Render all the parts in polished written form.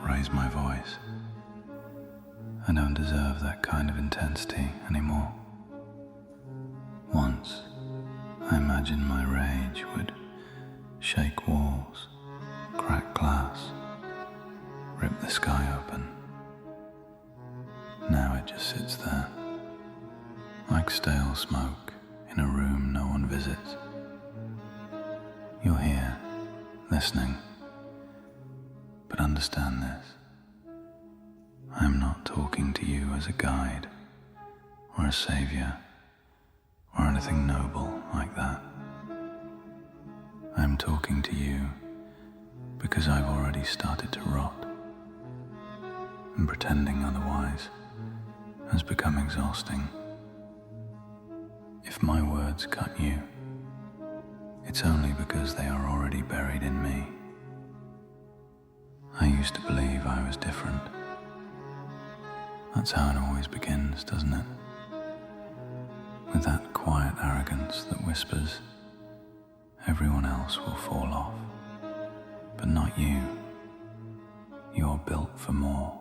raise my voice. I don't deserve that kind of intensity anymore. Once, I imagined my rage would shake walls, crack glass, rip the sky open. Now it just sits there, like stale smoke in a room no one visits. You're here, listening, but understand this. I am not talking to you as a guide, or a savior, or anything noble like that. I am talking to you because I've already started to rot, and pretending otherwise has become exhausting. If my words cut you, it's only because they are already buried in me. I used to believe I was different. That's how it always begins, doesn't it? With that quiet arrogance that whispers, everyone else will fall off, but not you. You're built for more.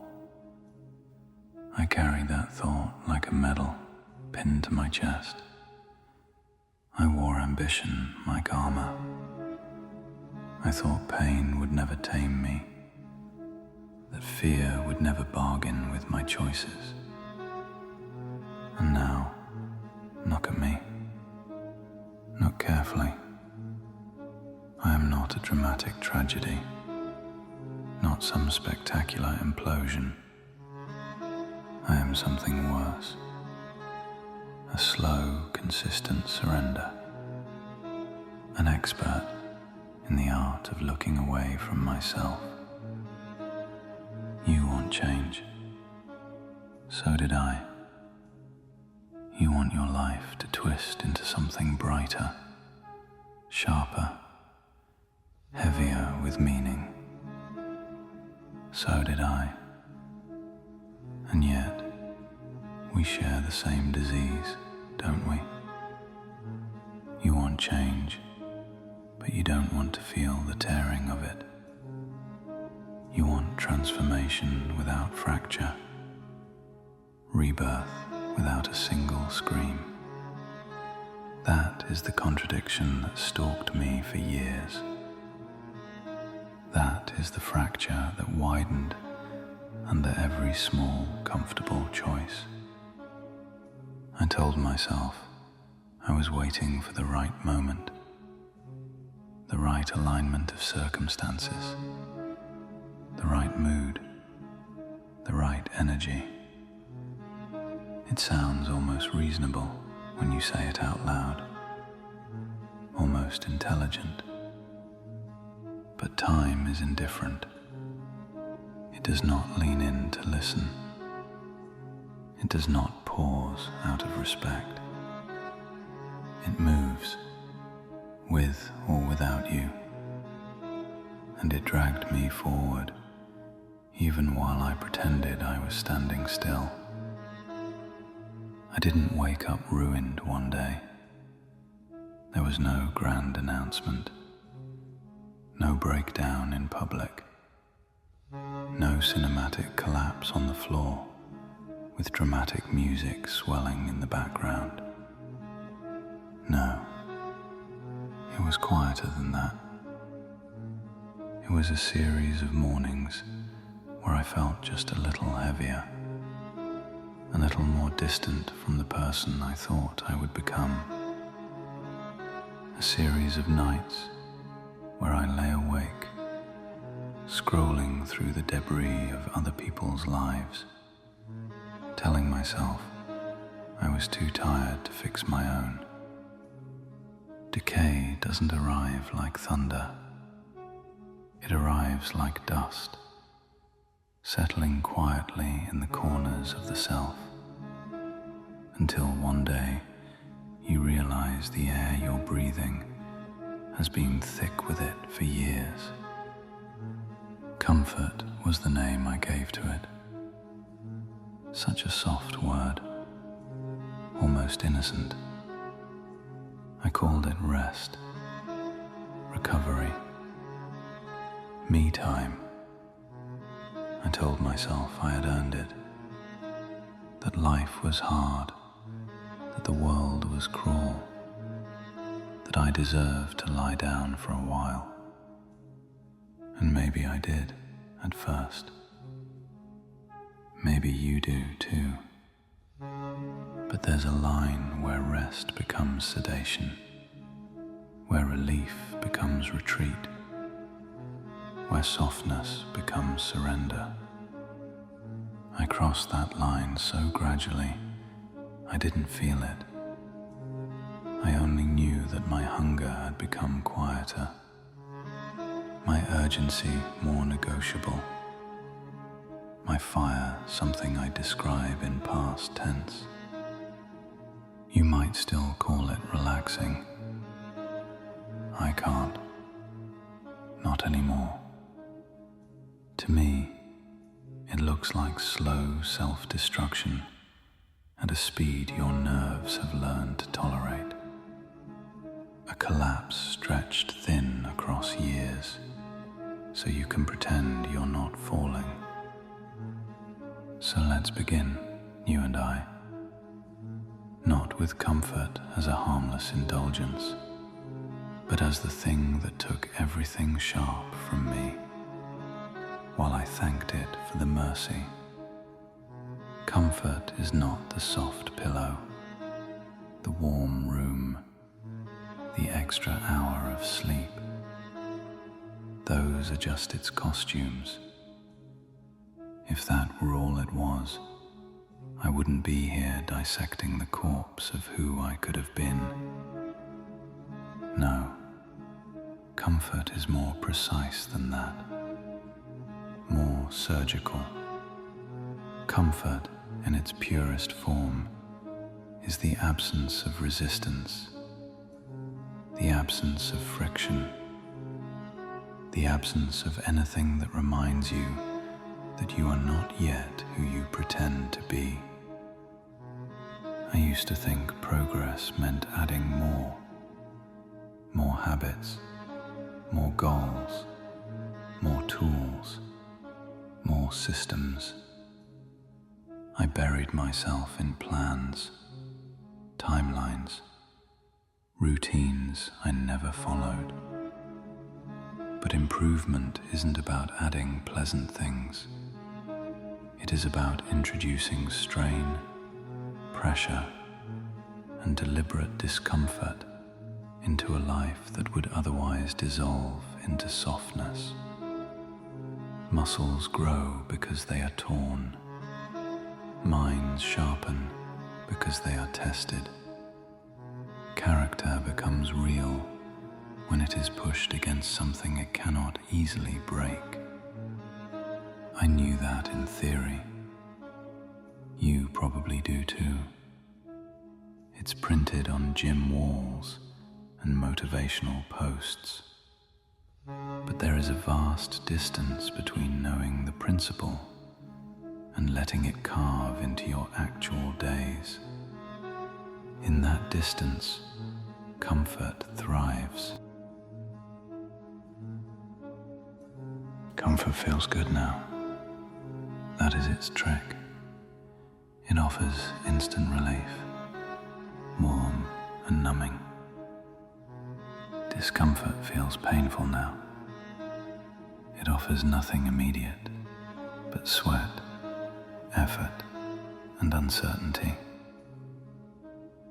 I carried that thought like a medal pinned to my chest. I wore ambition like armor. I thought pain would never tame me, that fear would never bargain with my choices. And now, look at me. Look carefully. I am not a dramatic tragedy, not some spectacular implosion. I am something worse. A slow, consistent surrender. An expert in the art of looking away from myself. You want change. So did I. You want your life to twist into something brighter, sharper, heavier with meaning. So did I. And yet, we share the same disease, don't we? You want change, but you don't want to feel the tearing of it. You want transformation without fracture, rebirth without a single scream. That is the contradiction that stalked me for years. That is the fracture that widened under every small, comfortable choice. I told myself I was waiting for the right moment, the right alignment of circumstances, the right mood, the right energy. It sounds almost reasonable when you say it out loud, almost intelligent. But time is indifferent. It does not lean in to listen. It does not pause out of respect. It moves, with or without you. And it dragged me forward, even while I pretended I was standing still. I didn't wake up ruined one day. There was no grand announcement, no breakdown in public, no cinematic collapse on the floor with dramatic music swelling in the background. No, it was quieter than that. It was a series of mornings where I felt just a little heavier, a little more distant from the person I thought I would become. A series of nights where I lay awake, scrolling through the debris of other people's lives, telling myself I was too tired to fix my own. Decay doesn't arrive like thunder. It arrives like dust, settling quietly in the corners of the self, until one day you realize the air you're breathing has been thick with it for years. Comfort was the name I gave to it. Such a soft word, almost innocent. I called it rest, recovery, me time. I told myself I had earned it, that life was hard, that the world was cruel, that I deserved to lie down for a while. And maybe I did at first. Maybe you do too. But there's a line where rest becomes sedation, where relief becomes retreat, where softness becomes surrender. I crossed that line so gradually, I didn't feel it. I only knew that my hunger had become quieter, my urgency more negotiable, my fire something I describe in past tense. You might still call it relaxing. I can't. Not anymore. To me, it looks like slow self-destruction at a speed your nerves have learned to tolerate. A collapse stretched thin across years, so you can pretend you're not falling. So let's begin, you and I. Not with comfort as a harmless indulgence, but as the thing that took everything sharp from me, while I thanked it for the mercy. Comfort is not the soft pillow, the warm room, the extra hour of sleep. Those are just its costumes. If that were all it was, I wouldn't be here dissecting the corpse of who I could have been. No, comfort is more precise than that, more surgical. Comfort, in its purest form, is the absence of resistance, the absence of friction, the absence of anything that reminds you that you are not yet who you pretend to be. I used to think progress meant adding more habits, more goals, more tools, more systems. I buried myself in plans, timelines, routines I never followed. But improvement isn't about adding pleasant things. It is about introducing strain, pressure, and deliberate discomfort into a life that would otherwise dissolve into softness. Muscles grow because they are torn. Minds sharpen because they are tested. Character becomes real when it is pushed against something it cannot easily break. I knew that in theory. You probably do too. It's printed on gym walls and motivational posts. But there is a vast distance between knowing the principle and letting it carve into your actual days. In that distance, comfort thrives. Comfort feels good now. That is its trick. It offers instant relief, warm and numbing. Discomfort feels painful now. It offers nothing immediate, but sweat, effort, and uncertainty.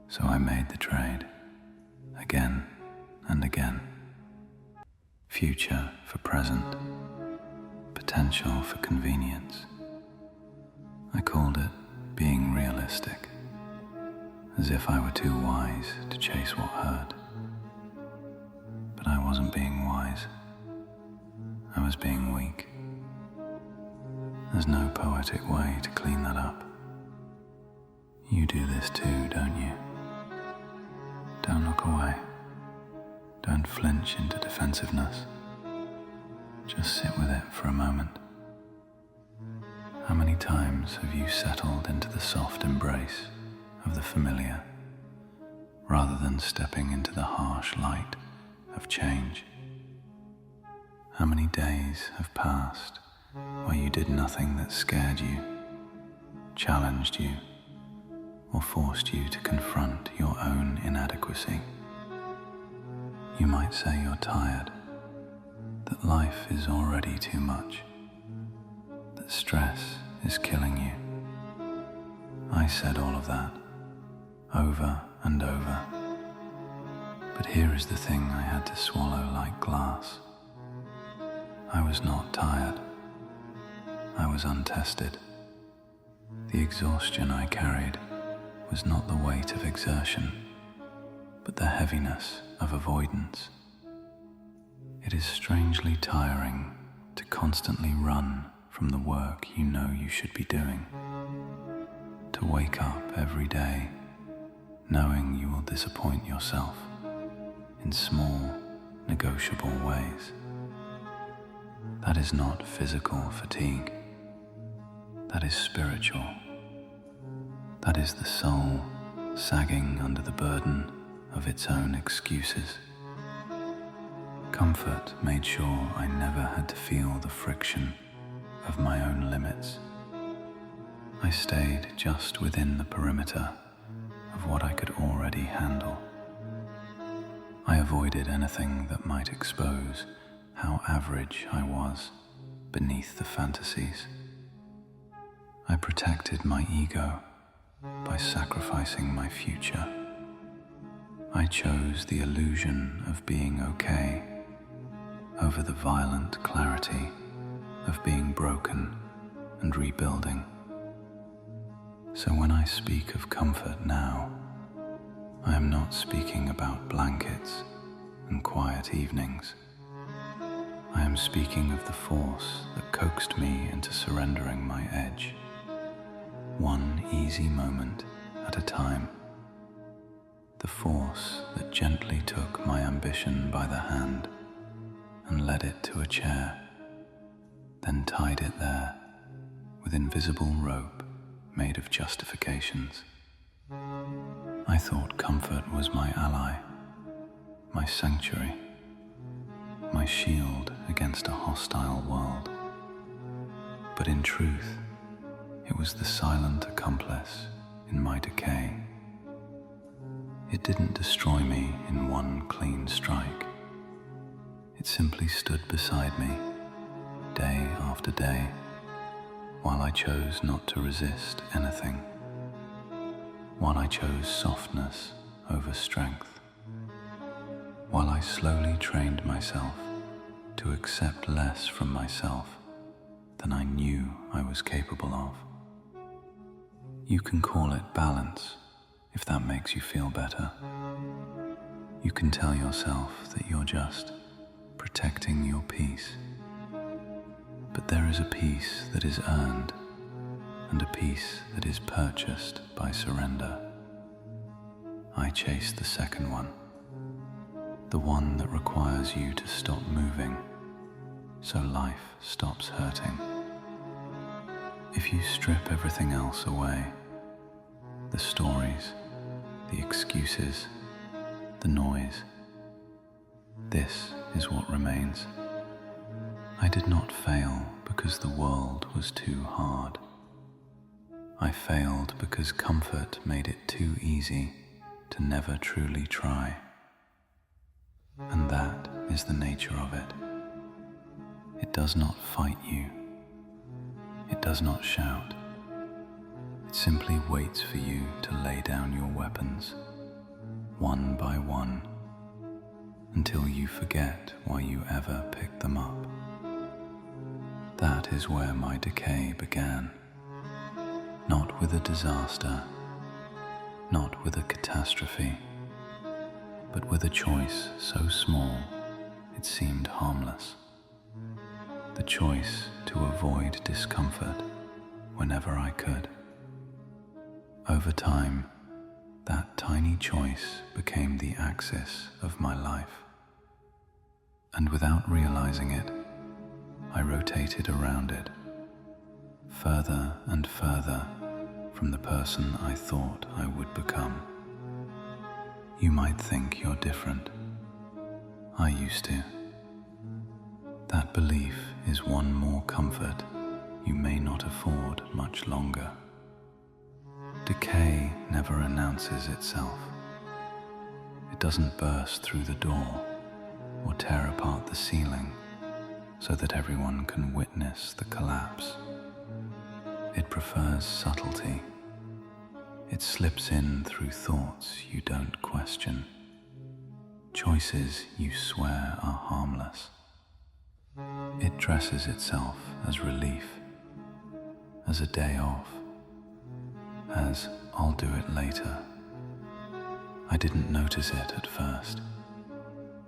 So I made the trade, again and again. Future for present, potential for convenience. I called it being realistic, as if I were too wise to chase what hurt. But I wasn't being wise. I was being weak. There's no poetic way to clean that up. You do this too, don't you? Don't look away. Don't flinch into defensiveness. Just sit with it for a moment. How many times have you settled into the soft embrace of the familiar, rather than stepping into the harsh light of change? How many days have passed where you did nothing that scared you, challenged you, or forced you to confront your own inadequacy. You might say you're tired, that life is already too much, that stress is killing you. I said all of that, over and over. But here is the thing I had to swallow like glass. I was not tired. I was untested. The exhaustion I carried was not the weight of exertion, but the heaviness of avoidance. It is strangely tiring to constantly run from the work you know you should be doing, to wake up every day knowing you will disappoint yourself in small, negotiable ways. That is not physical fatigue. That is spiritual. That is the soul sagging under the burden of its own excuses. Comfort made sure I never had to feel the friction of my own limits. I stayed just within the perimeter of what I could already handle. I avoided anything that might expose how average I was beneath the fantasies. I protected my ego by sacrificing my future. I chose the illusion of being okay over the violent clarity of being broken and rebuilding. So when I speak of comfort now, I am not speaking about blankets and quiet evenings. I am speaking of the force that coaxed me into surrendering my edge, one easy moment at a time. The force that gently took my ambition by the hand and led it to a chair, then tied it there with invisible rope made of justifications. I thought comfort was my ally, my sanctuary, my shield against a hostile world. But in truth, it was the silent accomplice in my decay. It didn't destroy me in one clean strike. It simply stood beside me, day after day, while I chose not to resist anything, while I chose softness over strength, while I slowly trained myself to accept less from myself than I knew I was capable of. You can call it balance if that makes you feel better. You can tell yourself that you're just protecting your peace. But there is a peace that is earned and a peace that is purchased by surrender. I chase the second one, the one that requires you to stop moving so life stops hurting. If you strip everything else away, the stories, the excuses, the noise, this is what remains. I did not fail because the world was too hard. I failed because comfort made it too easy to never truly try. And that is the nature of it. It does not fight you. It does not shout. It simply waits for you to lay down your weapons, one by one, until you forget why you ever picked them up. That is where my decay began. Not with a disaster, not with a catastrophe, but with a choice so small it seemed harmless. The choice to avoid discomfort whenever I could. Over time, that tiny choice became the axis of my life. And without realizing it, I rotated around it, further and further from the person I thought I would become. You might think you're different. I used to. That belief is one more comfort you may not afford much longer. Decay never announces itself. It doesn't burst through the door or tear apart the ceiling so that everyone can witness the collapse. It prefers subtlety. It slips in through thoughts you don't question, choices you swear are harmless. It dresses itself as relief, as a day off, as I'll do it later. I didn't notice it at first.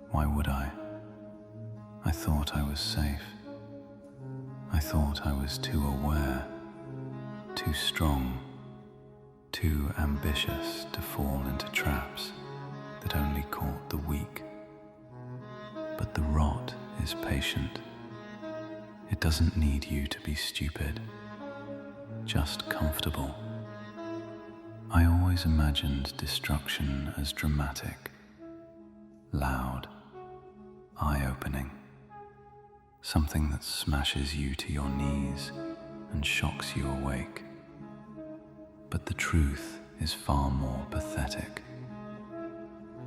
Why would I? I thought I was safe. I thought I was too aware, too strong, too ambitious to fall into traps that only caught the weak. But the rot is patient. It doesn't need you to be stupid, just comfortable. I always imagined destruction as dramatic, loud, eye-opening, something that smashes you to your knees and shocks you awake. But the truth is far more pathetic.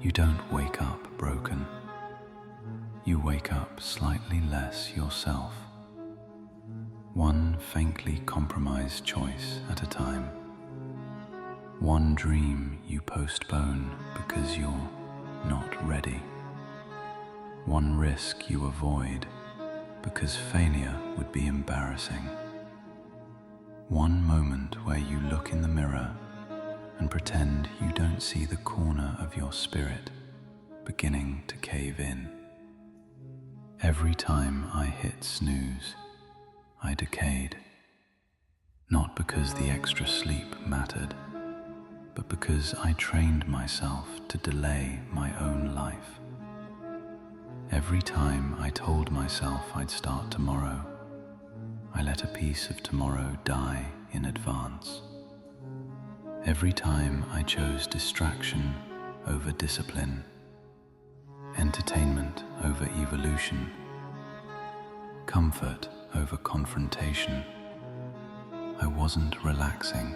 You don't wake up broken. You wake up slightly less yourself, one faintly compromised choice at a time, one dream you postpone because you're not ready, one risk you avoid because failure would be embarrassing, one moment where you look in the mirror and pretend you don't see the corner of your spirit beginning to cave in. Every time I hit snooze, I decayed, not because the extra sleep mattered, but because I trained myself to delay my own life. Every time I told myself I'd start tomorrow, I let a piece of tomorrow die in advance. Every time I chose distraction over discipline, entertainment over evolution, comfort over confrontation, I wasn't relaxing.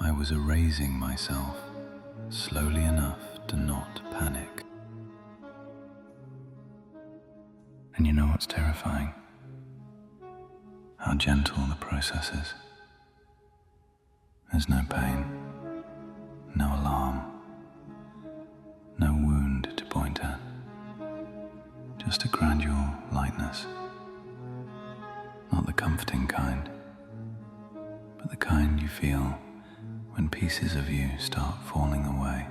I was erasing myself slowly enough to not panic. And you know what's terrifying? How gentle the process is. There's no pain, no alarm, no wound to point at, just a gradual lightness. Not the comforting kind, but the kind you feel when pieces of you start falling away,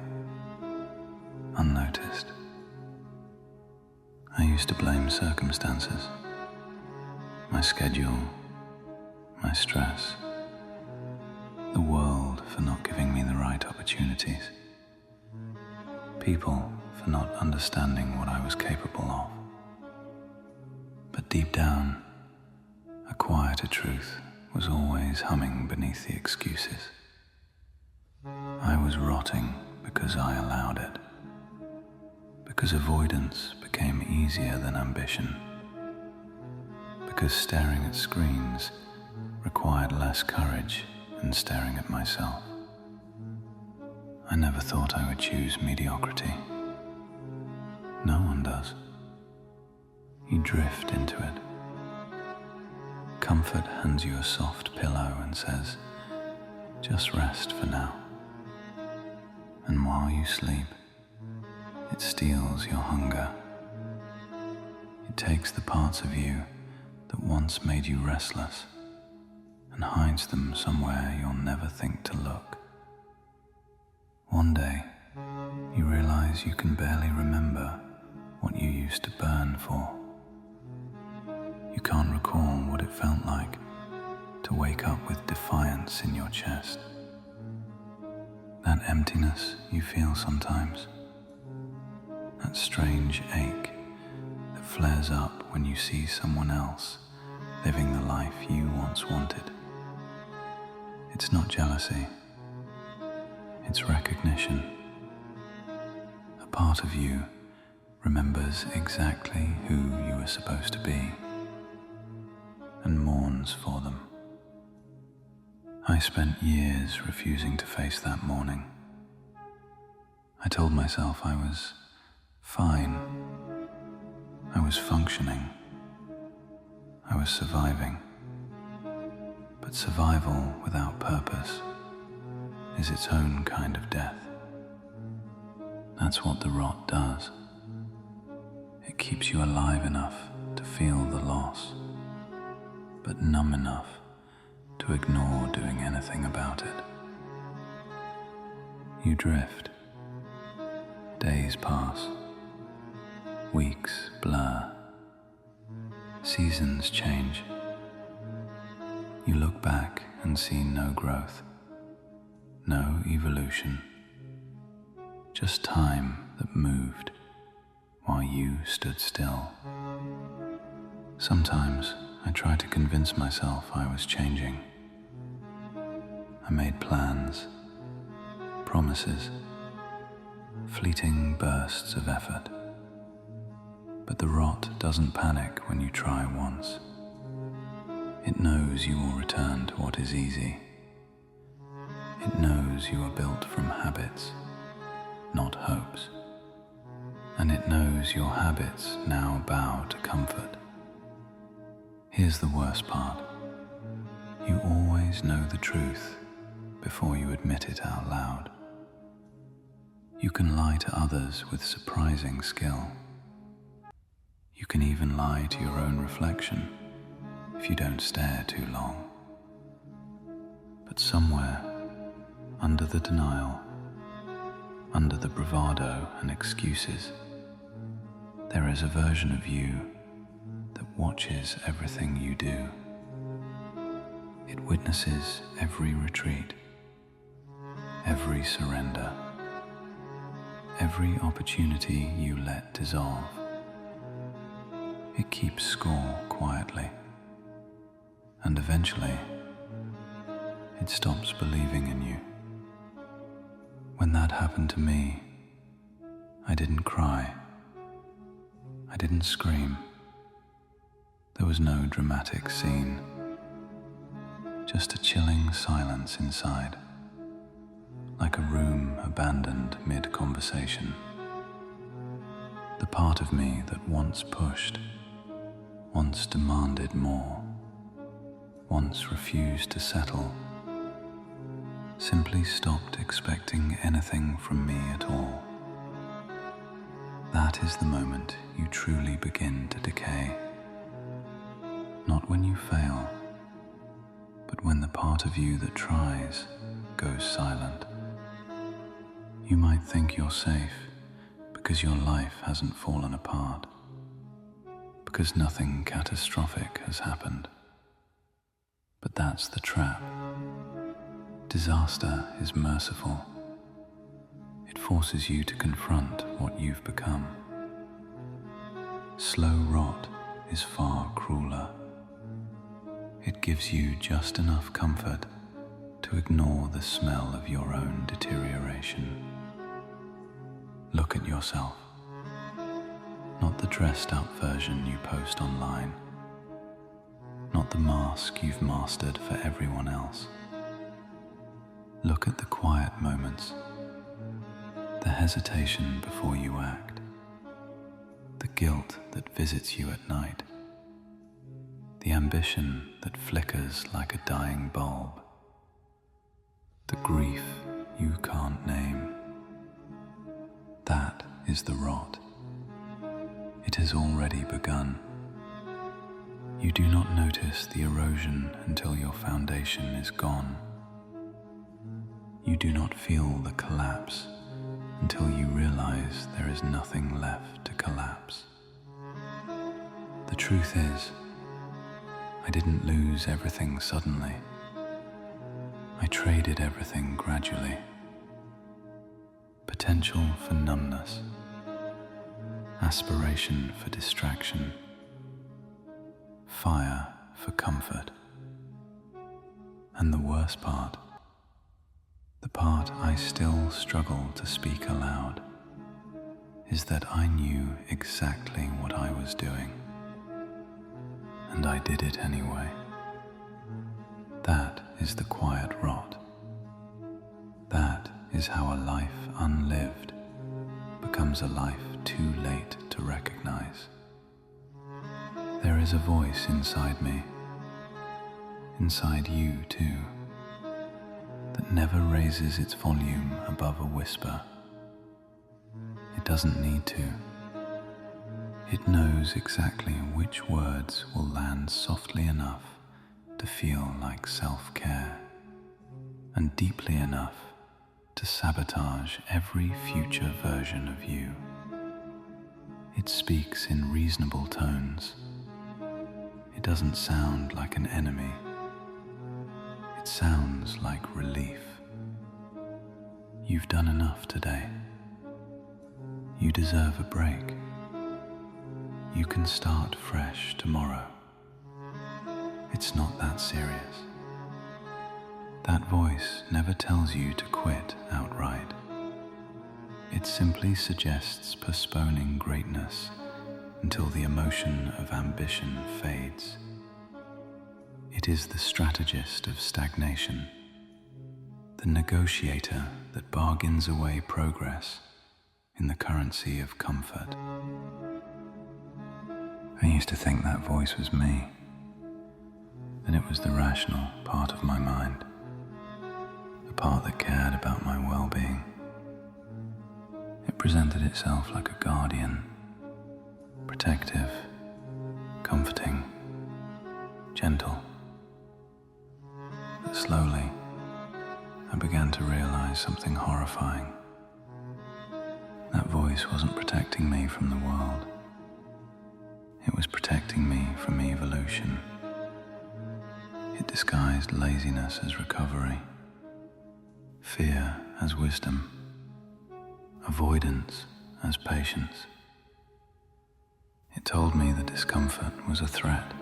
unnoticed. I used to blame circumstances, my schedule, my stress, the world for not giving me the right opportunities, people for not understanding what I was capable of. But deep down, a quieter truth was always humming beneath the excuses. I was rotting because I allowed it, because avoidance became easier than ambition, because staring at screens required less courage than staring at myself. I never thought I would choose mediocrity. No one does. You drift into it. Comfort hands you a soft pillow and says, just rest for now. And while you sleep, it steals your hunger. It takes the parts of you that once made you restless and hides them somewhere you'll never think to look. One day, you realize you can barely remember what you used to burn for. You can't recall what it felt like to wake up with defiance in your chest. That emptiness you feel sometimes, that strange ache that flares up when you see someone else living the life you once wanted. It's not jealousy, it's recognition. A part of you remembers exactly who you were supposed to be, and mourns for them. I spent years refusing to face that morning. I told myself I was fine. I was functioning. I was surviving. But survival without purpose is its own kind of death. That's what the rot does. It keeps you alive enough to feel the loss, but numb enough to ignore doing anything about it. You drift. Days pass. Weeks blur. Seasons change. You look back and see no growth, no evolution, just time that moved while you stood still. Sometimes I tried to convince myself I was changing. I made plans, promises, fleeting bursts of effort. But the rot doesn't panic when you try once. It knows you will return to what is easy. It knows you are built from habits, not hopes. And it knows your habits now bow to comfort. Here's the worst part. You always know the truth before you admit it out loud. You can lie to others with surprising skill. You can even lie to your own reflection if you don't stare too long. But somewhere, under the denial, under the bravado and excuses, there is a version of you that watches everything you do. It witnesses every retreat, every surrender, every opportunity you let dissolve. It keeps score quietly, and eventually it stops believing in you. When that happened to me, I didn't cry. I didn't scream. There was no dramatic scene, just a chilling silence inside, like a room abandoned mid-conversation. The part of me that once pushed, once demanded more, once refused to settle, simply stopped expecting anything from me at all. That is the moment you truly begin to decay. Not when you fail, but when the part of you that tries goes silent. You might think you're safe because your life hasn't fallen apart, because nothing catastrophic has happened. But that's the trap. Disaster is merciful. It forces you to confront what you've become. Slow rot is far crueler. It gives you just enough comfort to ignore the smell of your own deterioration. Look at yourself, not the dressed-up version you post online, not the mask you've mastered for everyone else. Look at the quiet moments, the hesitation before you act, the guilt that visits you at night, the ambition that flickers like a dying bulb, the grief you can't name. That is the rot. It has already begun. You do not notice the erosion until your foundation is gone. You do not feel the collapse until you realize there is nothing left to collapse. The truth is, I didn't lose everything suddenly. I traded everything gradually. Potential for numbness, aspiration for distraction, fire for comfort. And the worst part, the part I still struggle to speak aloud, is that I knew exactly what I was doing, and I did it anyway. That is the quiet rot. That is how a life unlived becomes a life too late to recognize. There is a voice inside me, inside you too, that never raises its volume above a whisper. It doesn't need to. It knows exactly which words will land softly enough to feel like self-care, and deeply enough to sabotage every future version of you. It speaks in reasonable tones. It doesn't sound like an enemy. It sounds like relief. You've done enough today. You deserve a break. You can start fresh tomorrow. It's not that serious. That voice never tells you to quit outright. It simply suggests postponing greatness until the emotion of ambition fades. It is the strategist of stagnation, the negotiator that bargains away progress in the currency of comfort. I used to think that voice was me, that it was the rational part of my mind, the part that cared about my well-being. It presented itself like a guardian, protective, comforting, gentle. But slowly, I began to realize something horrifying. That voice wasn't protecting me from the world. It was protecting me from evolution. It disguised laziness as recovery, fear as wisdom, avoidance as patience. It told me that discomfort was a threat,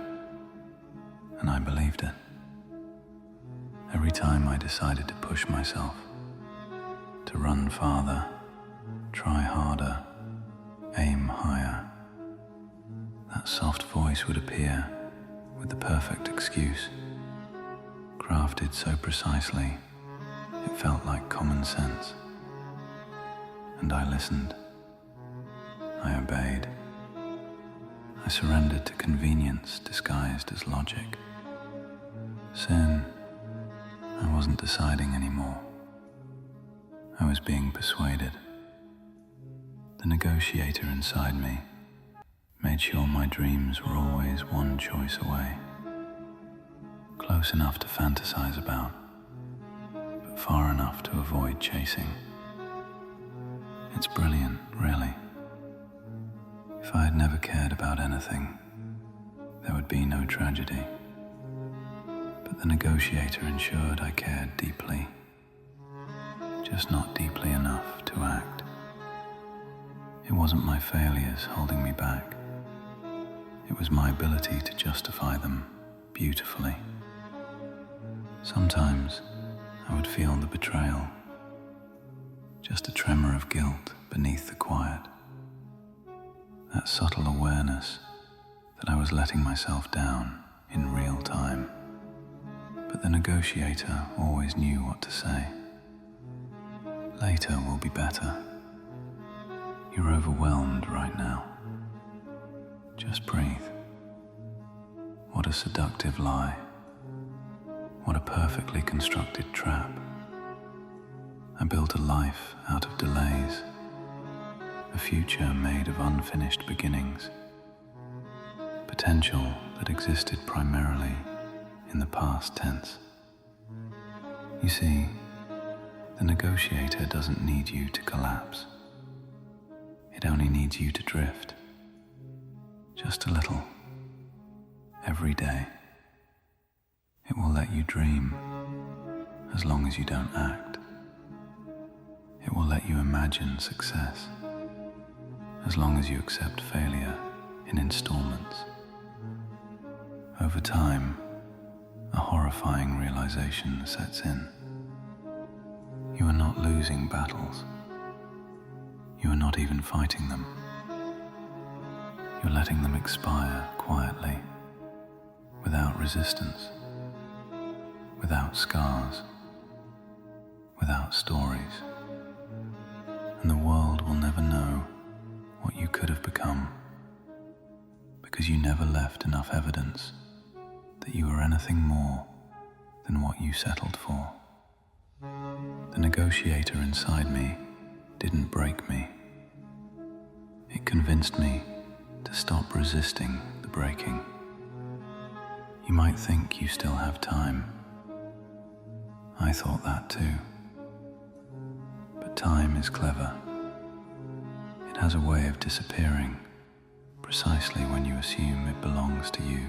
and I believed it. Every time I decided to push myself, to run farther, try harder, aim higher, that soft voice would appear with the perfect excuse, crafted so precisely it felt like common sense. And I listened. I obeyed. I surrendered to convenience disguised as logic. Soon, I wasn't deciding anymore. I was being persuaded. The negotiator inside me made sure my dreams were always one choice away, close enough to fantasize about, but far enough to avoid chasing. It's brilliant, really. If I had never cared about anything, there would be no tragedy. But the negotiator ensured I cared deeply, just not deeply enough to act. It wasn't my failures holding me back. It was my ability to justify them beautifully. Sometimes I would feel the betrayal, just a tremor of guilt beneath the quiet. That subtle awareness that I was letting myself down in real time. But the negotiator always knew what to say. Later will be better. You're overwhelmed right now. Just breathe. What a seductive lie. What a perfectly constructed trap. I built a life out of delays, a future made of unfinished beginnings, potential that existed primarily in the past tense. You see, the negotiator doesn't need you to collapse. It only needs you to drift, just a little, every day. It will let you dream as long as you don't act. It will let you imagine success as long as you accept failure in installments. Over time, a horrifying realization sets in. You are not losing battles. You are not even fighting them. You're letting them expire quietly, without resistance, without scars, without stories. And the world will never know what you could have become, because you never left enough evidence that you were anything more than what you settled for. The negotiator inside me didn't break me. It convinced me to stop resisting the breaking. You might think you still have time. I thought that too. But time is clever. It has a way of disappearing precisely when you assume it belongs to you.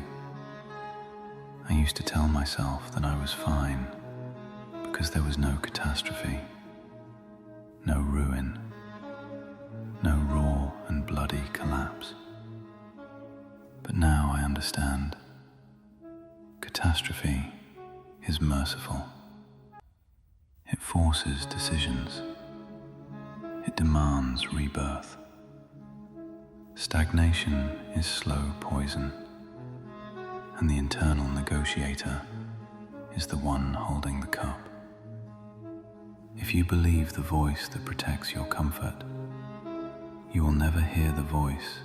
I used to tell myself that I was fine because there was no catastrophe, no ruin, no raw and bloody collapse. But now I understand. Catastrophe is merciful. It forces decisions. It demands rebirth. Stagnation is slow poison, and the internal negotiator is the one holding the cup. If you believe the voice that protects your comfort, you will never hear the voice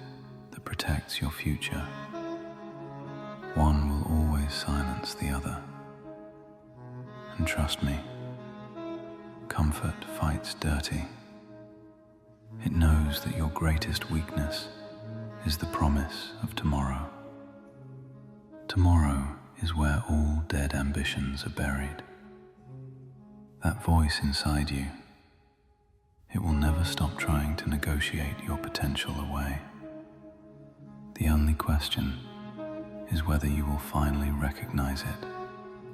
that protects your future. One will always silence the other. And trust me, comfort fights dirty. It knows that your greatest weakness is the promise of tomorrow. Tomorrow is where all dead ambitions are buried. That voice inside you, it will never stop trying to negotiate your potential away. The only question is whether you will finally recognize it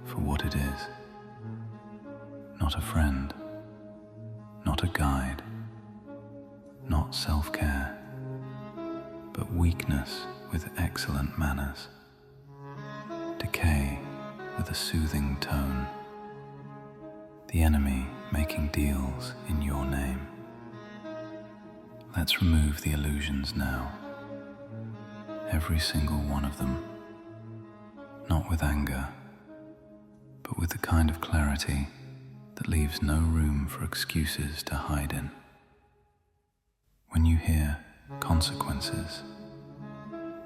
for what it is. Not a friend, not a guide, not self-care, but weakness with excellent manners, decay with a soothing tone, the enemy making deals in your name. Let's remove the illusions now, every single one of them, not with anger, but with the kind of clarity that leaves no room for excuses to hide in. When you hear consequences,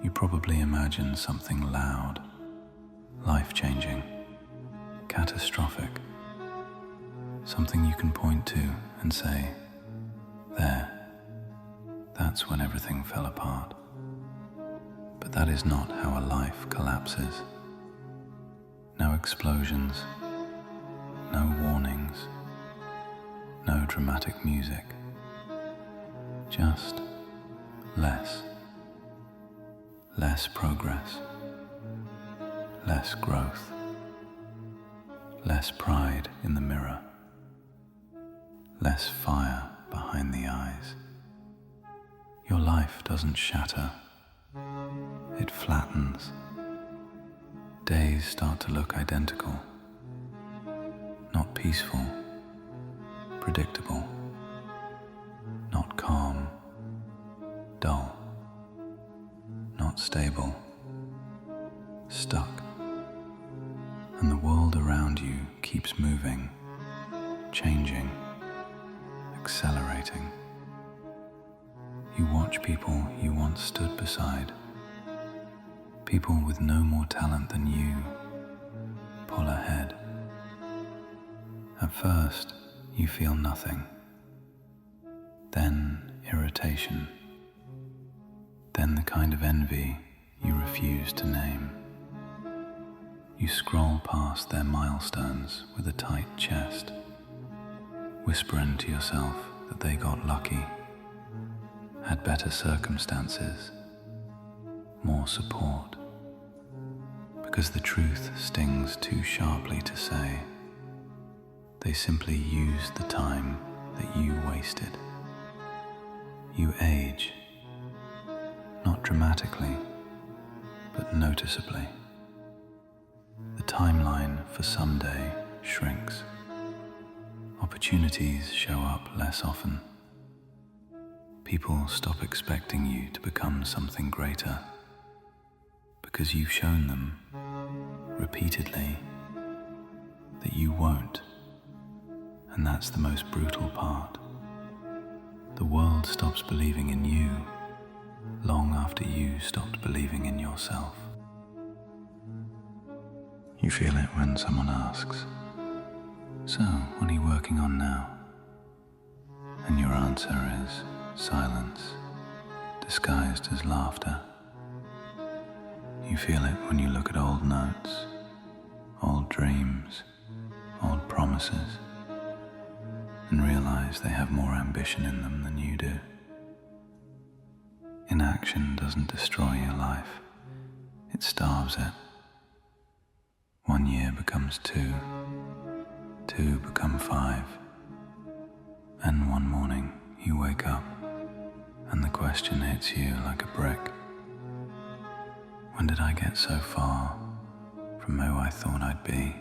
you probably imagine something loud, life-changing, catastrophic, something you can point to and say, there, that's when everything fell apart. But that is not how a life collapses. No explosions, no warnings, no dramatic music. Just less progress, less growth, less pride in the mirror, less fire behind the eyes. Your life doesn't shatter, it flattens. Days start to look identical, not peaceful, predictable, not calm, dull, not stable, stuck. And the world around you keeps moving, changing, accelerating. You watch people you once stood beside, people with no more talent than you, pull ahead. At first, you feel nothing, then irritation, then the kind of envy you refuse to name. You scroll past their milestones with a tight chest, whispering to yourself that they got lucky, had better circumstances, more support, because the truth stings too sharply to say. They simply used the time that you wasted. You age, not dramatically, but noticeably. The timeline for someday shrinks. Opportunities show up less often. People stop expecting you to become something greater because you've shown them repeatedly that you won't. And that's the most brutal part. The world stops believing in you long after you stopped believing in yourself. You feel it when someone asks, "So, what are you working on now?" And your answer is silence, disguised as laughter. You feel it when you look at old notes, old dreams, old promises, and realize they have more ambition in them than you do. Inaction doesn't destroy your life, it starves it. 1 year becomes 2, 2 become 5, and one morning you wake up and the question hits you like a brick. When did I get so far from who I thought I'd be?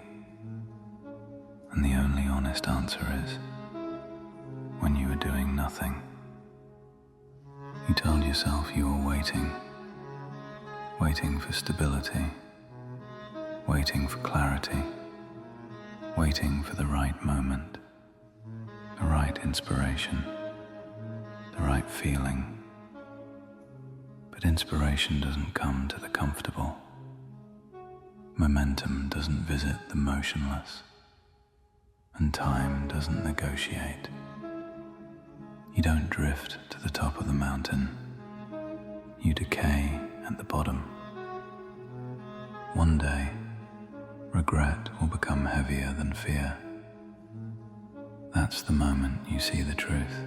And the only honest answer is, when you were doing nothing. You told yourself you were waiting for stability, waiting for clarity, waiting for the right moment, the right inspiration, the right feeling. But inspiration doesn't come to the comfortable. Momentum doesn't visit the motionless, and time doesn't negotiate. You don't drift to the top of the mountain. You decay at the bottom. One day, regret will become heavier than fear. That's the moment you see the truth.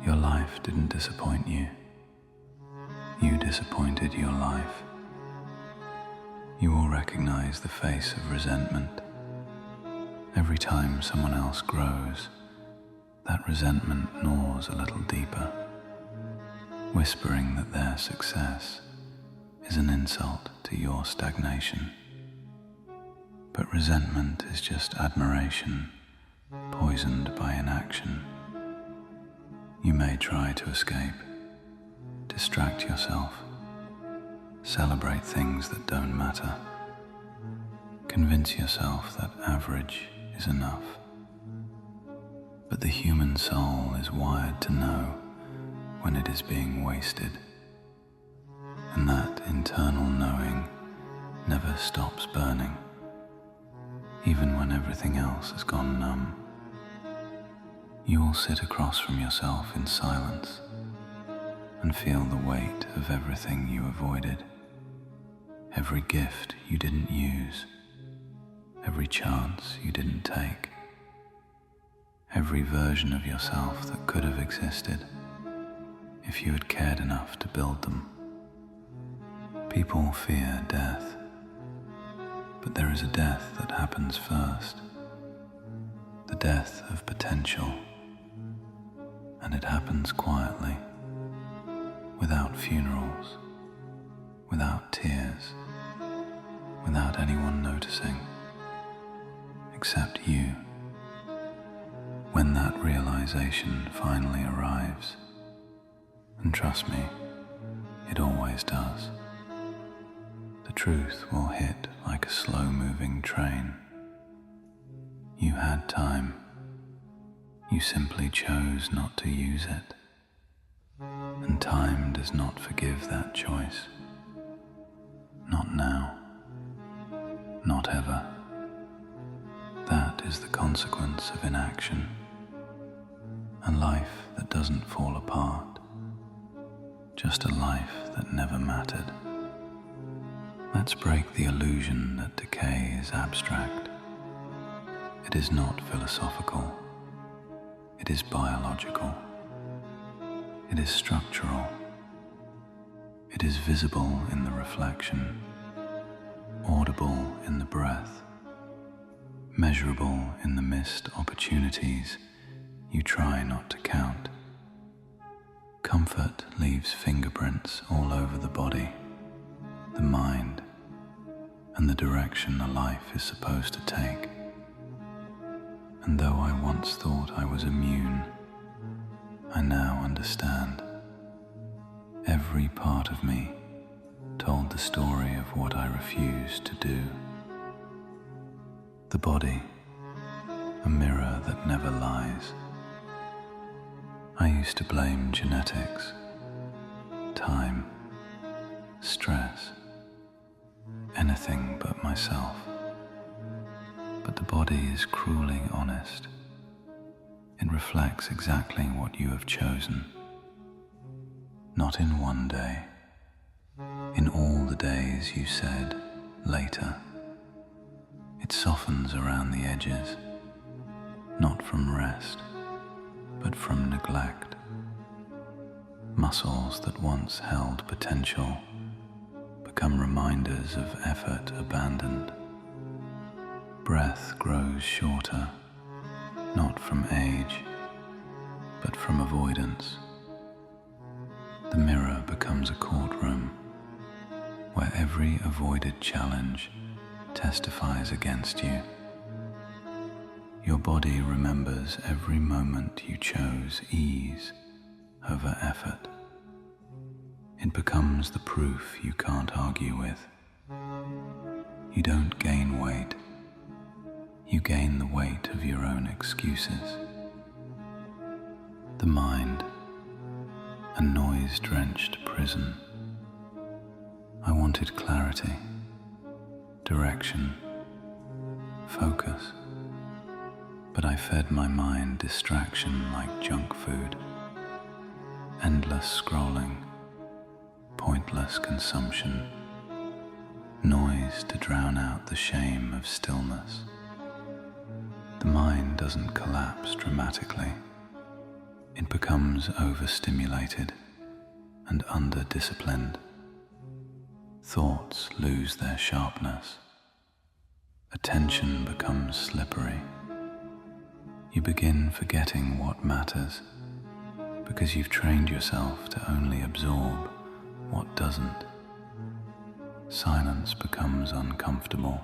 Your life didn't disappoint you. You disappointed your life. You will recognize the face of resentment. Every time someone else grows, that resentment gnaws a little deeper, whispering that their success is an insult to your stagnation. But resentment is just admiration poisoned by inaction. You may try to escape, distract yourself, celebrate things that don't matter, convince yourself that average is enough. But the human soul is wired to know when it is being wasted, and that internal knowing never stops burning, even when everything else has gone numb. You will sit across from yourself in silence and feel the weight of everything you avoided, every gift you didn't use, every chance you didn't take, every version of yourself that could have existed if you had cared enough to build them. People fear death, but there is a death that happens first, the death of potential, and it happens quietly, without funerals, without tears, without anyone noticing, except you. When that realization finally arrives, and trust me, it always does, the truth will hit like a slow-moving train. You had time. You simply chose not to use it. And time does not forgive that choice. Not now. Not ever. That is the consequence of inaction. A life that doesn't fall apart. Just a life that never mattered. Let's break the illusion that decay is abstract. It is not philosophical. It is biological. It is structural. It is visible in the reflection, audible in the breath, measurable in the missed opportunities you try not to count. Comfort leaves fingerprints all over the body, the mind, and the direction a life is supposed to take. And though I once thought I was immune, I now understand understand. Every part of me told the story of what I refused to do. The body, a mirror that never lies. I used to blame genetics, time, stress, anything but myself. But the body is cruelly honest. It reflects exactly what you have chosen. Not in one day, in all the days you said later. It softens around the edges, not from rest, but from neglect. Muscles that once held potential become reminders of effort abandoned. Breath grows shorter, not from age, but from avoidance. The mirror becomes a courtroom where every avoided challenge testifies against you. Your body remembers every moment you chose ease over effort. It becomes the proof you can't argue with. You don't gain weight. You gain the weight of your own excuses. The mind, a noise-drenched prison. I wanted clarity, direction, focus, but I fed my mind distraction like junk food, endless scrolling, pointless consumption, noise to drown out the shame of stillness. The mind doesn't collapse dramatically. It becomes overstimulated and under-disciplined. Thoughts lose their sharpness. Attention becomes slippery. You begin forgetting what matters because you've trained yourself to only absorb what doesn't. Silence becomes uncomfortable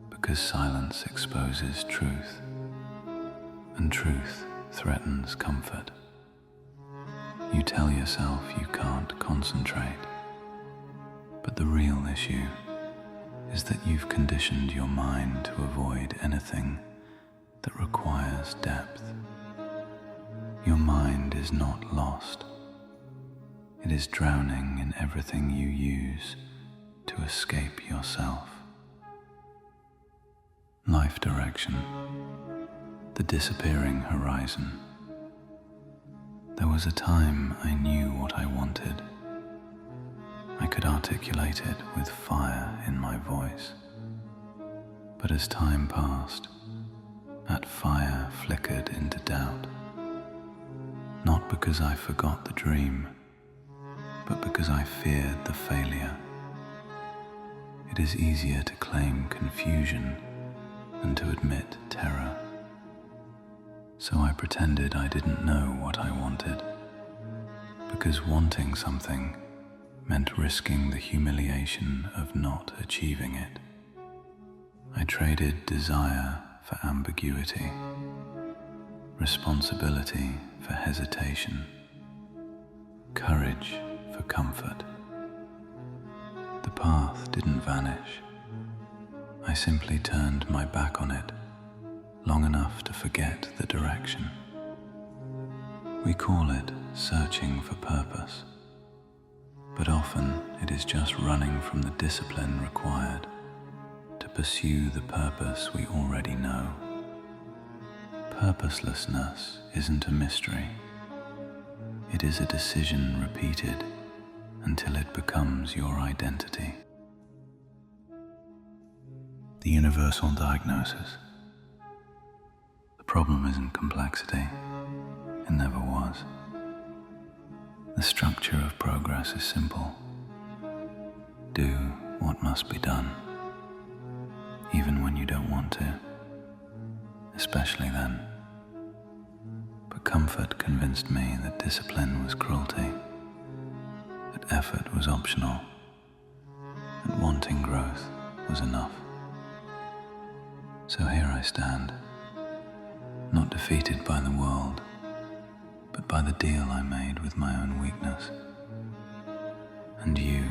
because silence exposes truth, and truth threatens comfort. You tell yourself you can't concentrate, but the real issue is that you've conditioned your mind to avoid anything that requires depth. Your mind is not lost. It is drowning in everything you use to escape yourself. Life direction, the disappearing horizon. There was a time I knew what I wanted. I could articulate it with fire in my voice. But as time passed, that fire flickered into doubt. Not because I forgot the dream, but because I feared the failure. It is easier to claim confusion than to admit terror. So I pretended I didn't know what I wanted, because wanting something meant risking the humiliation of not achieving it. I traded desire for ambiguity, responsibility for hesitation, courage for comfort. The path didn't vanish. I simply turned my back on it long enough to forget the direction. We call it searching for purpose, but often it is just running from the discipline required to pursue the purpose we already know. Purposelessness isn't a mystery. It is a decision repeated until it becomes your identity. The universal diagnosis. The problem isn't complexity. It never was. The structure of progress is simple. Do what must be done, even when you don't want to, especially then. But comfort convinced me that discipline was cruelty, that effort was optional, that wanting growth was enough. So here I stand, not defeated by the world, but by the deal I made with my own weakness. And you,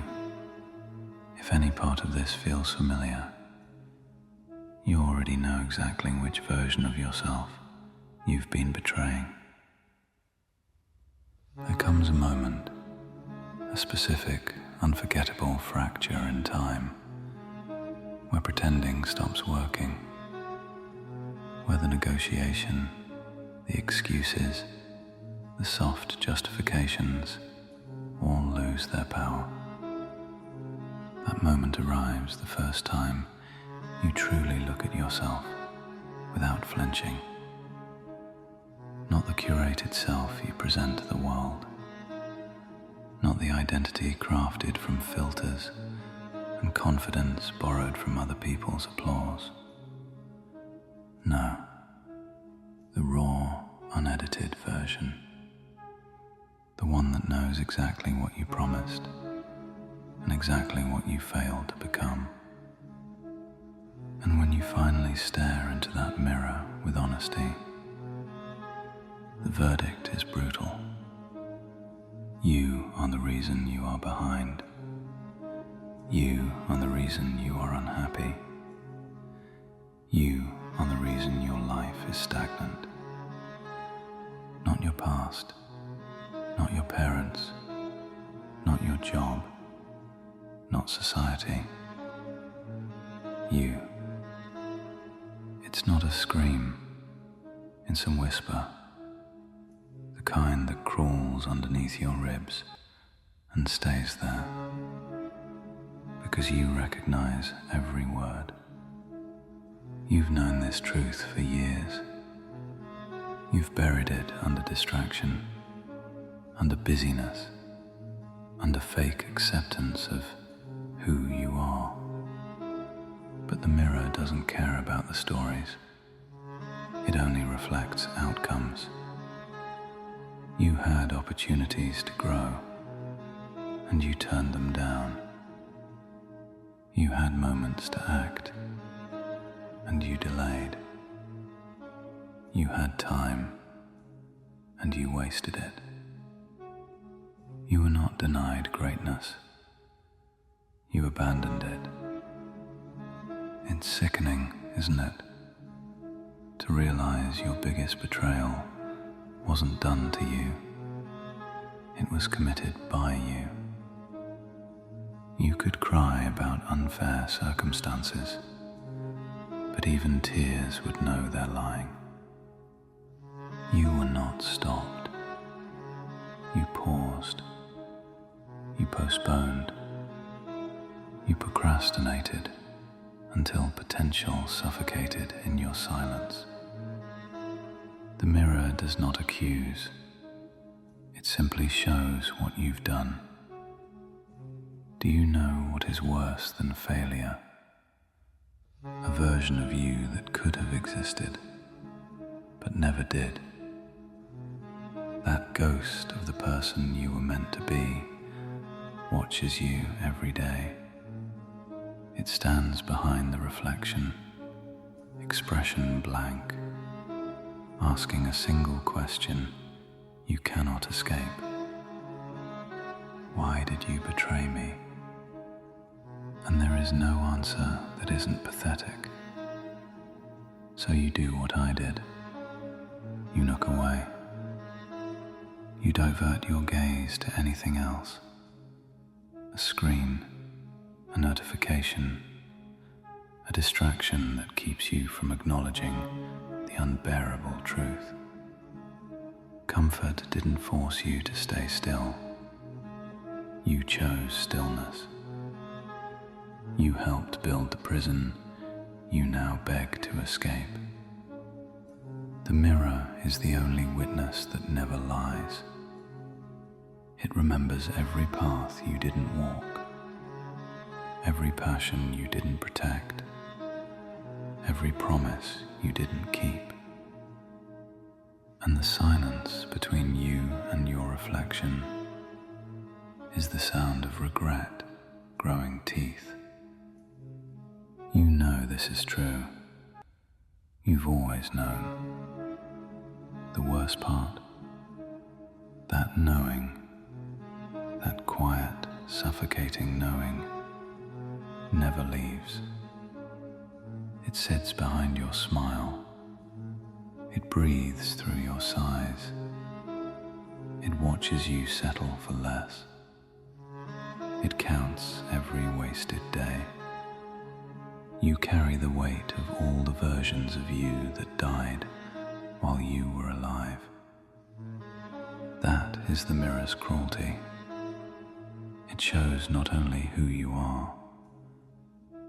if any part of this feels familiar, you already know exactly which version of yourself you've been betraying. There comes a moment, a specific, unforgettable fracture in time, where pretending stops working, where the negotiation, the excuses, the soft justifications all lose their power. That moment arrives the first time you truly look at yourself without flinching. Not the curated self you present to the world, not the identity crafted from filters and confidence borrowed from other people's applause. No, the raw, unedited version, the one that knows exactly what you promised and exactly what you failed to become. And when you finally stare into that mirror with honesty, the verdict is brutal. You are the reason you are behind. You are the reason you are unhappy. You are the reason your life is stagnant. Not your past, not your parents, not your job, not society. You. It's not a scream, it's a whisper, the kind that crawls underneath your ribs and stays there, because you recognize every word. You've known this truth for years. You've buried it under distraction, under busyness, under fake acceptance of who you are. But the mirror doesn't care about the stories. It only reflects outcomes. You had opportunities to grow, and you turned them down. You had moments to act, and you delayed. You had time, and you wasted it. You were not denied greatness. You abandoned it. It's sickening, isn't it, to realize your biggest betrayal wasn't done to you. It was committed by you. You could cry about unfair circumstances, but even tears would know they're lying. You were not stopped. You paused. You postponed. You procrastinated until potential suffocated in your silence. The mirror does not accuse. It simply shows what you've done. Do you know what is worse than failure? A version of you that could have existed, but never did. That ghost of the person you were meant to be watches you every day. It stands behind the reflection, expression blank, asking a single question you cannot escape. Why did you betray me? And there is no answer that isn't pathetic. So you do what I did. You look away. You divert your gaze to anything else. A screen, a notification, a distraction that keeps you from acknowledging the unbearable truth. Comfort didn't force you to stay still. You chose stillness. You helped build the prison you now beg to escape. The mirror is the only witness that never lies. It remembers every path you didn't walk, every passion you didn't protect, every promise you didn't keep. And the silence between you and your reflection is the sound of regret growing teeth. You know this is true. You've always known. The worst part, That knowing, that quiet, suffocating knowing, never leaves. It sits behind your smile. It breathes through your sighs. It watches you settle for less. It counts every wasted day. You carry the weight of all the versions of you that died while you were alive. That is the mirror's cruelty. It shows not only who you are,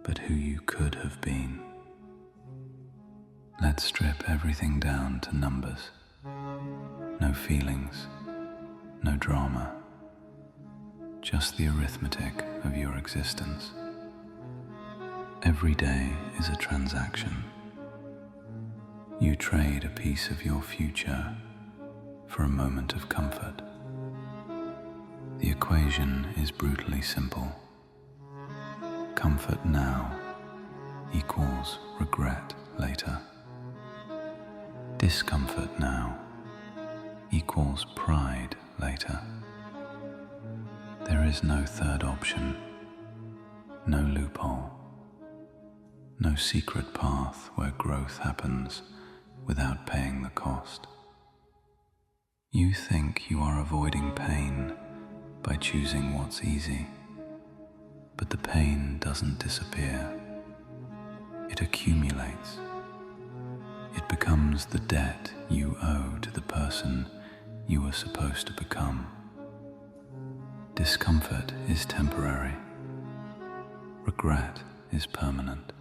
but who you could have been. Let's strip everything down to numbers. No feelings, no drama, just the arithmetic of your existence. Every day is a transaction. You trade a piece of your future for a moment of comfort. The equation is brutally simple. Comfort now equals regret later. Discomfort now equals pride later. There is no third option, no loophole, no secret path where growth happens without paying the cost. You think you are avoiding pain by choosing what's easy, but the pain doesn't disappear. It accumulates. It becomes the debt you owe to the person you were supposed to become. Discomfort is temporary. Regret is permanent.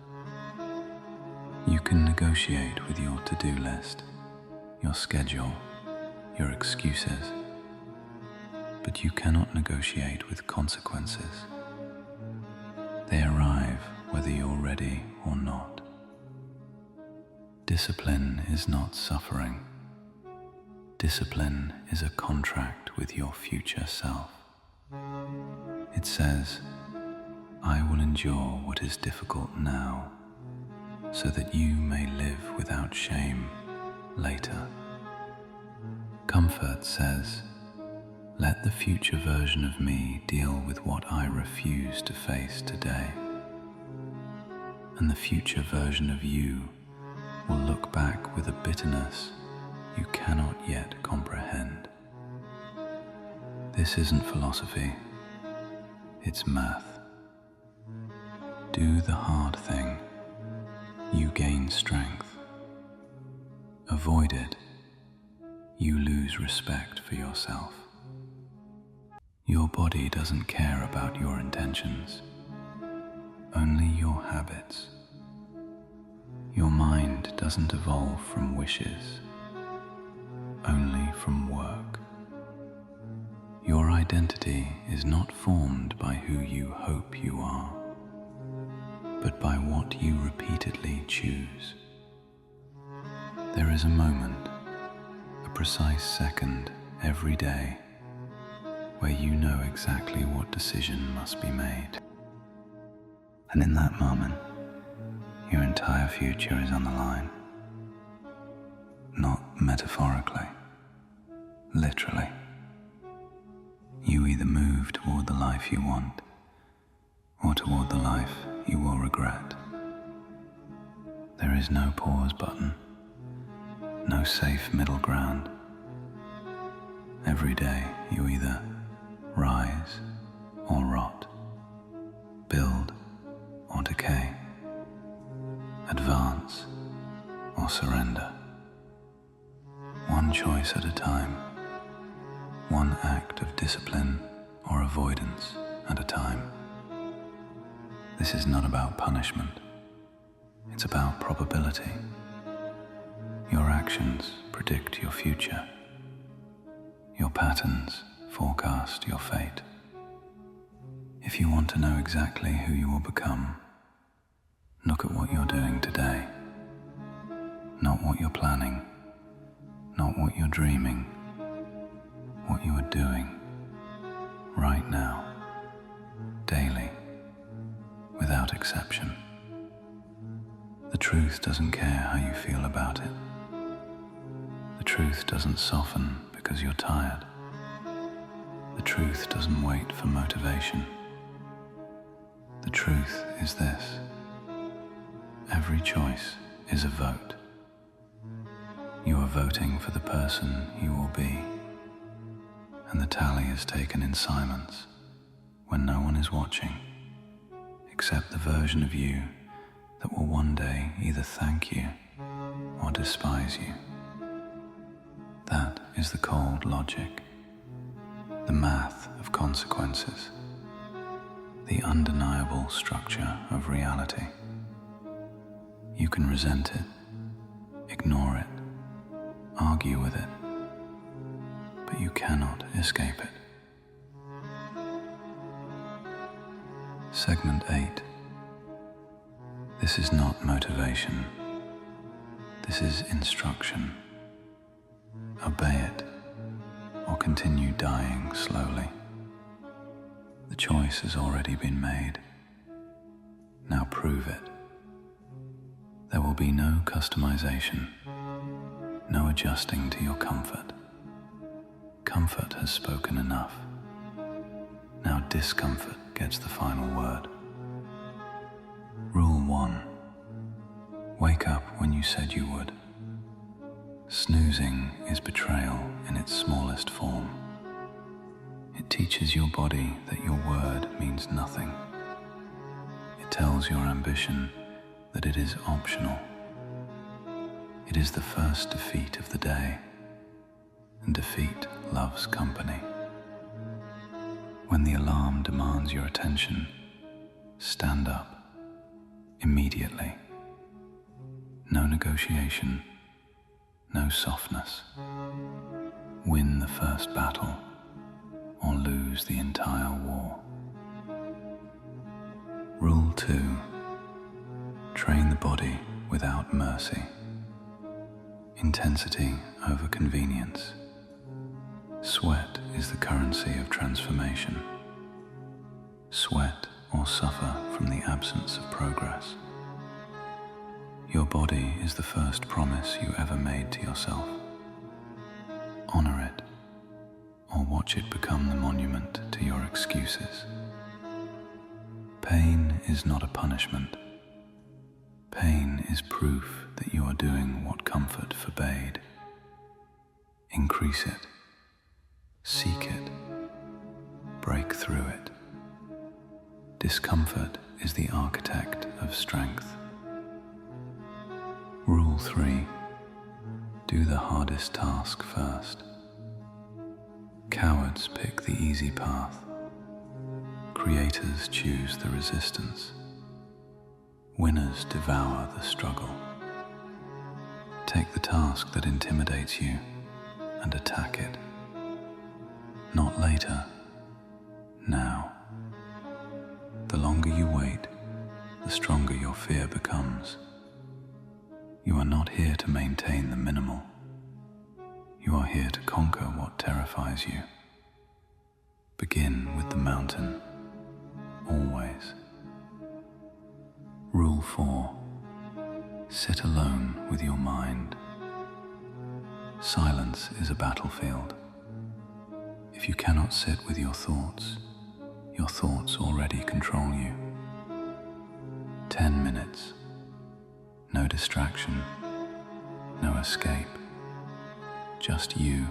You can negotiate with your to-do list, your schedule, your excuses, but you cannot negotiate with consequences. They arrive whether you're ready or not. Discipline is not suffering. Discipline is a contract with your future self. It says, I will endure what is difficult now, so that you may live without shame later. Comfort says, let the future version of me deal with what I refuse to face today. And the future version of you will look back with a bitterness you cannot yet comprehend. This isn't philosophy, it's math. Do the hard thing, you gain strength. Avoid it, you lose respect for yourself. Your body doesn't care about your intentions, only your habits. Your mind doesn't evolve from wishes, only from work. Your identity is not formed by who you hope you are, but by what you repeatedly choose. There is a moment, a precise second every day, where you know exactly what decision must be made. And in that moment, your entire future is on the line. Not metaphorically, literally. You either move toward the life you want, or toward the life you will regret. There is no pause button, no safe middle ground. Every day you either rise or rot, build or decay, advance or surrender. One choice at a time, one act of discipline or avoidance at a time. This is not about punishment, it's about probability. Your actions predict your future. Your patterns forecast your fate. If you want to know exactly who you will become, look at what you're doing today. Not what you're planning, not what you're dreaming, what you are doing right now, daily, without exception. The truth doesn't care how you feel about it. The truth doesn't soften because you're tired. The truth doesn't wait for motivation. The truth is this: every choice is a vote. You are voting for the person you will be, and the tally is taken in silence when no one is watching, except the version of you that will one day either thank you or despise you. That is the cold logic, the math of consequences, the undeniable structure of reality. You can resent it, ignore it, argue with it, but you cannot escape it. Segment 8. This is not motivation. This is instruction. Obey it, or continue dying slowly. The choice has already been made. Now prove it. There will be no customization, no adjusting to your comfort. Comfort has spoken enough. Now discomfort gets the final word. Rule 1. Wake up when you said you would. Snoozing is betrayal in its smallest form. It teaches your body that your word means nothing. It tells your ambition that it is optional. It is the first defeat of the day, and defeat loves company. When the alarm demands your attention, stand up immediately. No negotiation, no softness. Win the first battle, or lose the entire war. Rule 2. Train the body without mercy. Intensity over convenience. Sweat is the currency of transformation. Sweat or suffer from the absence of progress. Your body is the first promise you ever made to yourself. Honor it, or watch it become the monument to your excuses. Pain is not a punishment. Pain is proof that you are doing what comfort forbade. Increase it, seek it, break through it. Discomfort is the architect of strength. Rule 3. Do the hardest task first. Cowards pick the easy path. Creators choose the resistance. Winners devour the struggle. Take the task that intimidates you and attack it. Not later, now. The longer you wait, the stronger your fear becomes. You are not here to maintain the minimal. You are here to conquer what terrifies you. Begin with the mountain, always. Rule 4. Sit alone with your mind. Silence is a battlefield. If you cannot sit with your thoughts already control you. 10 minutes. No distraction, no escape, just you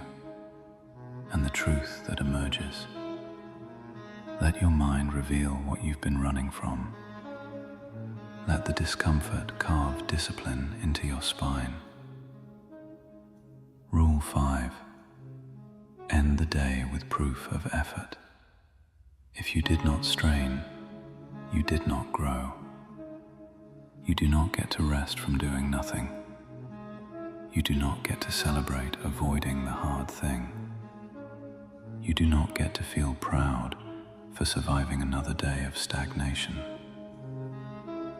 and the truth that emerges. Let your mind reveal what you've been running from. Let the discomfort carve discipline into your spine. Rule 5. End the day with proof of effort. If you did not strain, you did not grow. You do not get to rest from doing nothing. You do not get to celebrate avoiding the hard thing. You do not get to feel proud for surviving another day of stagnation.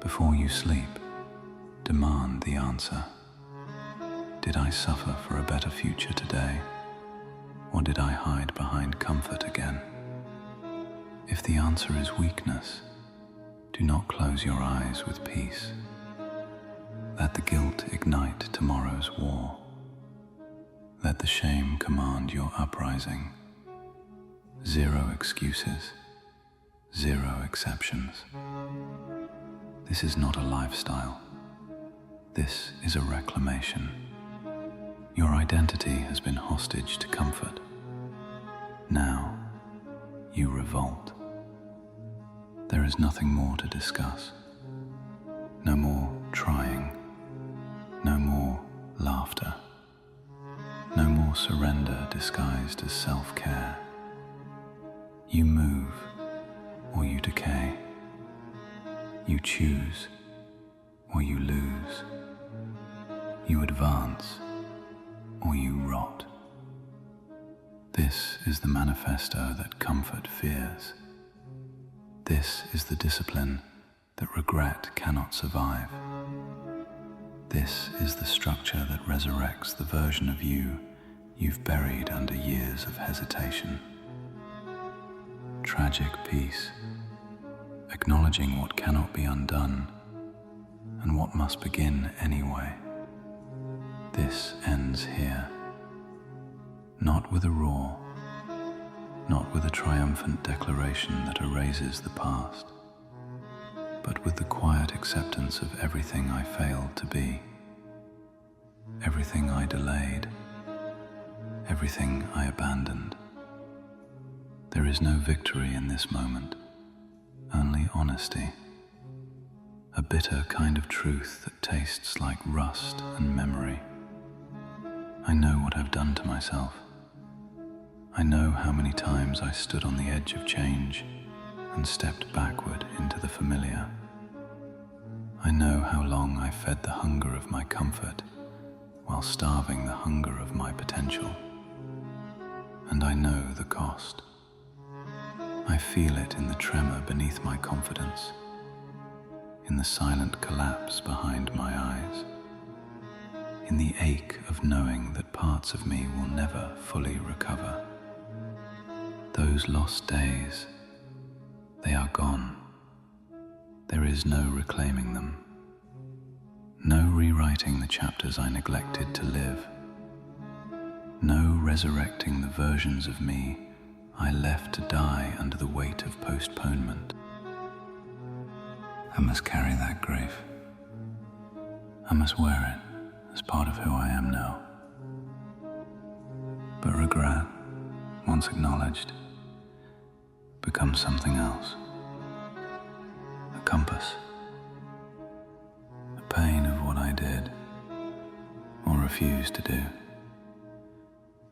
Before you sleep, demand the answer. Did I suffer for a better future today, or did I hide behind comfort again? If the answer is weakness, do not close your eyes with peace. Let the guilt ignite tomorrow's war. Let the shame command your uprising. zero excuses, zero exceptions. This is not a lifestyle. This is a reclamation. Your identity has been hostage to comfort. Now, you revolt. There is nothing more to discuss. No more trying. No more laughter. No more surrender disguised as self-care. You move or you decay. You choose or you lose. You advance or you rot. This is the manifesto that comfort fears. This is the discipline that regret cannot survive. This is the structure that resurrects the version of you you've buried under years of hesitation. Tragic peace, acknowledging what cannot be undone and what must begin anyway. This ends here, not with a roar, not with a triumphant declaration that erases the past, but with the quiet acceptance of everything I failed to be, everything I delayed, everything I abandoned. There is no victory in this moment, only honesty, a bitter kind of truth that tastes like rust and memory. I know what I've done to myself. I know how many times I stood on the edge of change and stepped backward into the familiar. I know how long I fed the hunger of my comfort while starving the hunger of my potential. And I know the cost. I feel it in the tremor beneath my confidence, in the silent collapse behind my eyes, in the ache of knowing that parts of me will never fully recover. Those lost days, they are gone. There is no reclaiming them, no rewriting the chapters I neglected to live, no resurrecting the versions of me I left to die under the weight of postponement. I must carry that grief. I must wear it as part of who I am now. But regret, once acknowledged, becomes something else. A compass. A pain of what I did or refused to do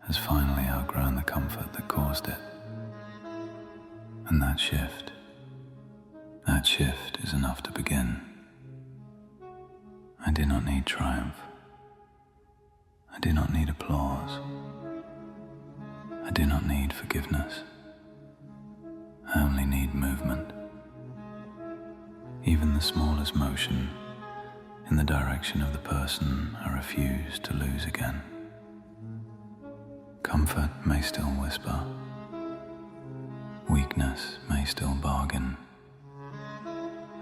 has finally outgrown the comfort that caused it. And that shift is enough to begin. I do not need triumph. I do not need applause. I do not need forgiveness. I only need movement. Even the smallest motion in the direction of the person I refuse to lose again. Comfort may still whisper. Weakness may still bargain.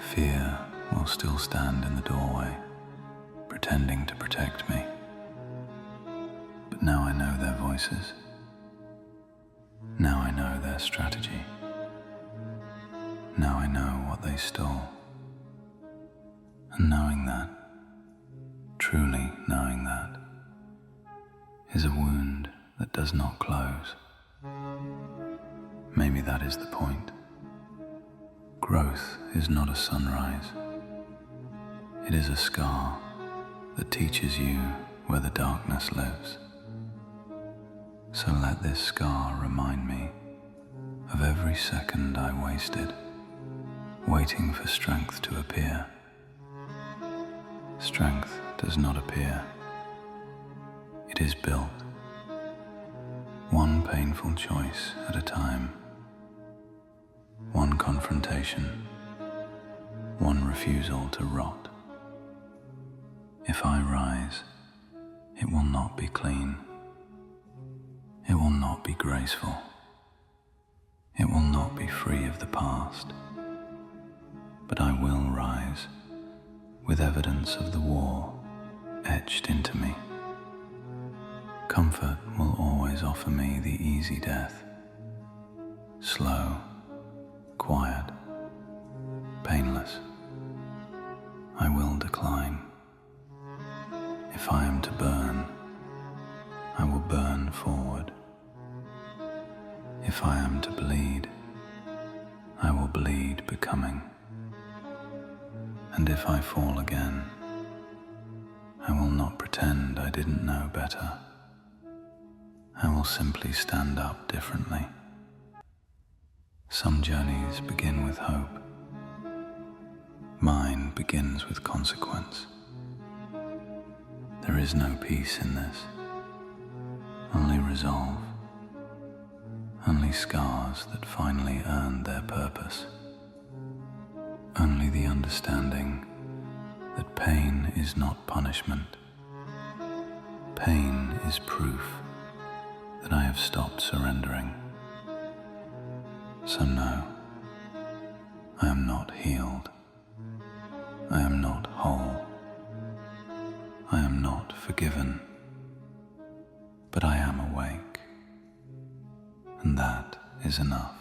Fear will still stand in the doorway, pretending to protect me. But now I know their voices. Now I know their strategy. Now I know what they stole. And knowing that, truly knowing that, is a wound that does not close. Maybe that is the point. Growth is not a sunrise. It is a scar that teaches you where the darkness lives. So let this scar remind me of every second I wasted, waiting for strength to appear. Strength does not appear. It is built. One painful choice at a time. One confrontation. One refusal to rot. If I rise, it will not be clean. It will not be graceful. It will not be free of the past. But I will rise with evidence of the war etched into me. Comfort will always offer me the easy death. slow, quiet, painless, I will decline. If I am to burn, I will burn forward. If I am to bleed, I will bleed becoming. And if I fall again, I will not pretend I didn't know better. I will simply stand up differently. Some journeys begin with hope. Mine begins with consequence. There is no peace in this, only resolve, only scars that finally earned their purpose, only the understanding that pain is not punishment. Pain is proof that I have stopped surrendering. So no, I am not healed. I am not whole. I am not forgiven. But I am awake, and that is enough.